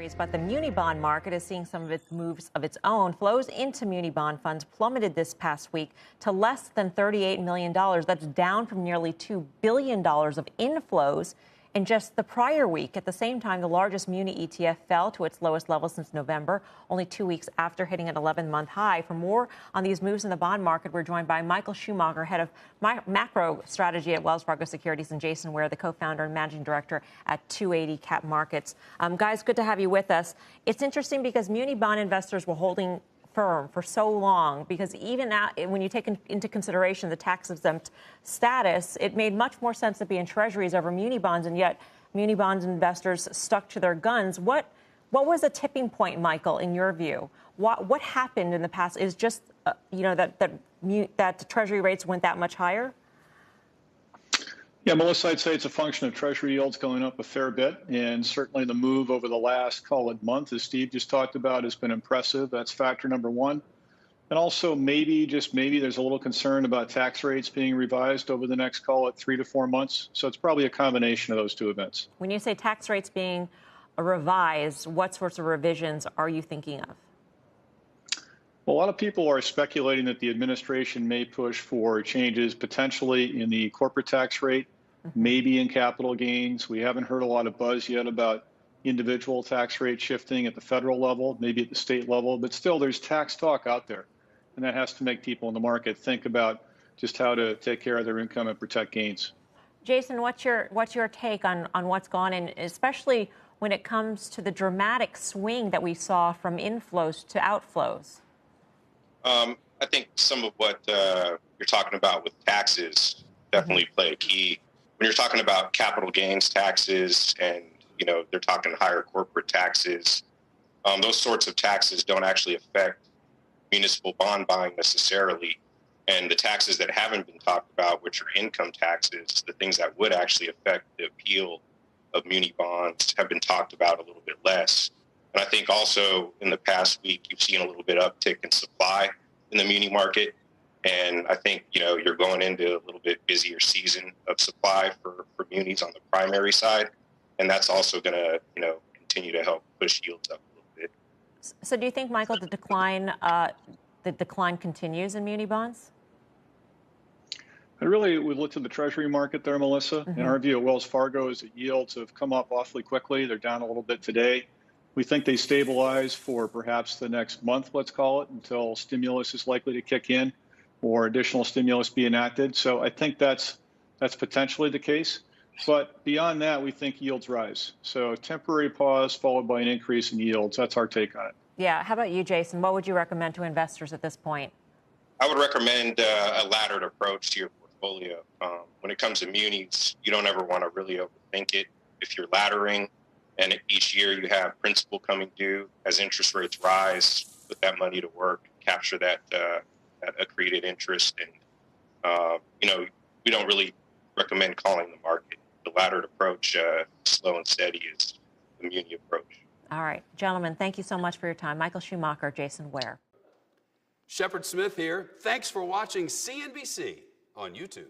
Treasuries, but the muni bond market is seeing some of its moves of its own. Flows into muni bond funds plummeted this past week to less than $38 million. That's down from nearly $2 billion of inflows in just the prior week. At the same time, the largest muni ETF fell to its lowest level since November, only 2 weeks after hitting an 11-month high. For more on these moves in the bond market, we're joined by Michael Schumacher, head of macro strategy at Wells Fargo Securities, and Jason Ware, the co-founder and managing director at 280 Cap Markets. Guys, good to have you with us. It's interesting because muni bond investors were holding firm for so long, because even now, when you take into consideration the tax-exempt status, it made much more sense to be in treasuries over muni bonds, and yet muni bonds investors stuck to their guns. What was the tipping point, Michael, in your view? What happened in the past? Is just that the treasury rates went that much higher? Yeah, Melissa, I'd say it's a function of Treasury yields going up a fair bit, and certainly the move over the last, call it, month, as Steve just talked about, has been impressive. That's factor number one. And also maybe, just maybe, there's a little concern about tax rates being revised over the next, call it, 3 to 4 months. So it's probably a combination of those two events. When you say tax rates being revised, what sorts of revisions are you thinking of? Well, a lot of people are speculating that the administration may push for changes potentially in the corporate tax rate, maybe in capital gains. We haven't heard a lot of buzz yet about individual tax rate shifting at the federal level, maybe at the state level, but still there's tax talk out there. And that has to make people in the market think about just how to take care of their income and protect gains. Jason, what's your take on what's gone in, especially when it comes to the dramatic swing that we saw from inflows to outflows? I think some of what you're talking about with taxes definitely play a key. When you're talking about capital gains taxes and, they're talking higher corporate taxes, those sorts of taxes don't actually affect municipal bond buying necessarily. And the taxes that haven't been talked about, which are income taxes, the things that would actually affect the appeal of muni bonds, have been talked about a little bit less. And I think also in the past week, you've seen a little bit uptick in supply in the muni market. And I think, you're going into a little bit busier season of supply for munis on the primary side. And that's also going to, continue to help push yields up a little bit. So do you think, Michael, the decline continues in muni bonds? I really would look to the Treasury market there, Melissa. In our view at Wells Fargo is that yields have come up awfully quickly. They're down a little bit today. We think they stabilize for perhaps the next month, let's call it, until stimulus is likely to kick in or additional stimulus be enacted. So I think that's potentially the case. But beyond that, we think yields rise. So a temporary pause followed by an increase in yields. That's our take on it. Yeah. How about you, Jason? What would you recommend to investors at this point? I would recommend a laddered approach to your portfolio. When it comes to munis, you don't ever want to really overthink it. If you're laddering, and each year you have principal coming due, as interest rates rise, put that money to work, capture that accreted interest. And, we don't really recommend calling the market. The laddered approach, slow and steady, is the muni approach. All right, gentlemen, thank you so much for your time. Michael Schumacher, Jason Ware. Shepard Smith here. Thanks for watching CNBC on YouTube.